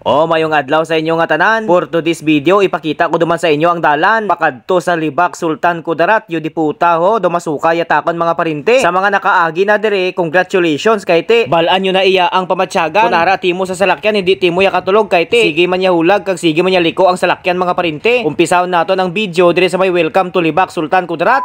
Mayong adlaw sa inyo nga tanan. For today's video, ipakita ko duman sa inyo ang dalan pakadto sa Libak Sultan Kudarat. Yu di puta ho, dumasuka yatakon mga parinte. Sa mga nakaagi na dire, congratulations kay te. Balaan nyo na iya ang pamatsyagan. Kunara timo sa salakyan, hindi timo ya katulog kay te. Sige man ya hulag, kag sige man ya liko ang salakyan mga parinte. Umpisaw nato ang video dire sa may welcome to Libak Sultan Kudarat.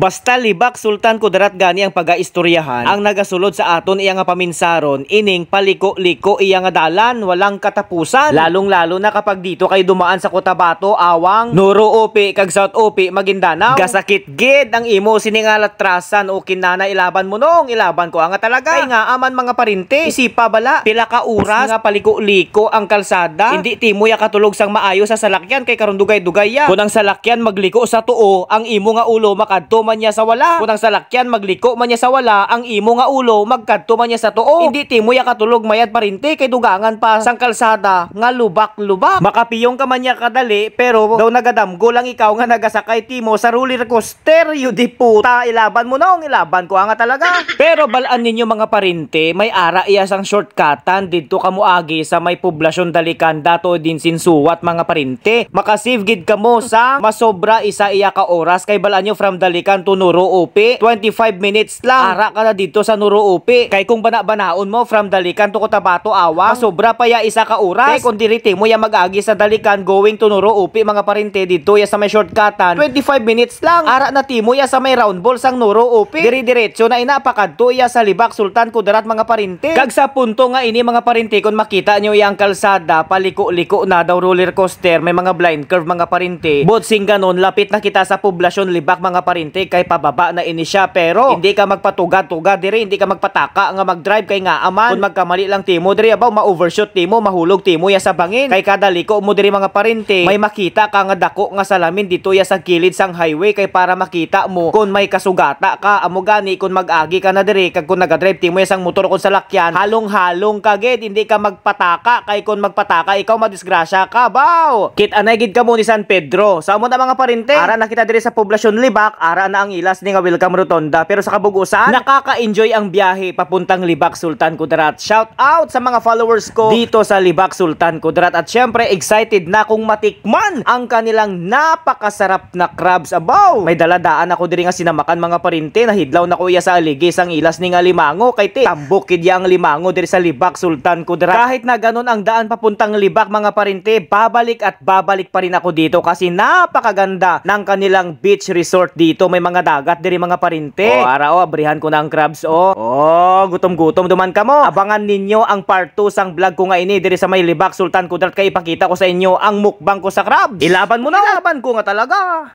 Basta Libak Sultan Kudarat gani ang pagaistoryahan ang nagasulod sa aton iya nga paminsaron ining paliko-liko iya nga dalan walang katapusan, lalong-lalo na kapag dito kay dumaan sa Cotabato, Awang, Noro Ope kag South Ope, Maguindanao. Gasakit gid ang imo siningalat trasan o kinana ilaban mo nong ilaban ko nga talaga. Kay nga aman mga parinte, isipa bala pila ka oras nga paliko-liko ang kalsada, hindi timo ya katulog sang maayo sa salakyan kay karon dugay-dugay ya. Kun ang salakyan magliko sa tuo, ang imo nga ulo makadto man niya sa wala. Kung ang salakyan magliko man niya sa wala, ang imo nga ulo magkadto man niya sa tuo. Hindi timo ya katulog mayad parinte kay dugangan pa sang kalsada nga lubak-lubak. Makapiyong ka man niya kadali pero daw nagadamgo lang ikaw nga nagasakay timo sa roller coaster. Yu di puta, ilaban mo nong ilaban ko nga talaga. Pero balaan ninyo mga parinte, may ara iya sang shortcutan didto kamo agi sa may poblasyon Dalican dato din sinsuwat mga parinte. Makasave gid kamo sa masobra isa iya ka oras kay balaan nyo from Dalican to Noro Ope, 25 minutes lang. Ara ka na dito sa Noro Ope. Kay kung bana-banaon mo from Dalican to Cotabato, Awang, sobra pa ya isa ka oras. Kay kung dirite mo ya mag-agi sa Dalican going to Noro Ope mga parinte dito ya sa may shortcutan, 25 minutes lang. Ara na timo ya sa may round ball sang Noro Ope. Dire-diretso na inapakadto ya sa Libak Sultan Kudarat mga parinte. Kag sa punto nga ini mga parinte, kung makita nyo yang kalsada, paliko-liko na daw roller coaster, may mga blind curve mga parinte. Botsing ganon, lapit na kita sa poblasyon Libak mga parinte kay pababa na ini siya, pero hindi ka magpatugad-tugad dire, hindi ka magpataka nga mag-drive kay nga aman kung magkamali lang timo dire abaw ma-overshoot timo, mahulog timo ya sa bangin. Kay kada liko mo dire mga parinte, may makita ka nga dako nga salamin dito ya sa kilid sang highway kay para makita mo kung may kasugata ka. Amo gani kung mag-agi ka na dire kag kung naga-drive timo ya sang motor kung salakyan, halong-halong kagid, hindi ka magpataka kay kung magpataka ikaw madisgrasya ka baw. Kit anay gid ka mo ni San Pedro. Sa amo na mga parinte, ara na kita dire sa poblasyon Libak, ara na ang ilas ni nga welcome rotonda, pero sa kabugusan nakaka-enjoy ang biyahe papuntang Libak Sultan Kudarat. Shout out sa mga followers ko dito sa Libak Sultan Kudarat at syempre excited na kung matikman ang kanilang napakasarap na crabs. Abaw, may daladaan ako diri nga sinamakan mga parinte, nahidlaw na ko iya sa aligis ang ilas ni nga limango kay te tambok kid ya ang limango diri sa Libak Sultan Kudarat. Kahit na ganon ang daan papuntang Libak mga parinte, babalik at babalik pa rin ako dito kasi napakaganda ng kanilang beach resort dito. May mga dagat diri mga parinte. Ara abrihan ko na ang crabs gutom-gutom duman ka mo. Abangan ninyo ang part 2 sang vlog ko nga ini diri sa may Libak Sultan Kudarat kay ipakita ko sa inyo ang mukbang ko sa crabs. Ilaban mo na, ilaban ko nga talaga.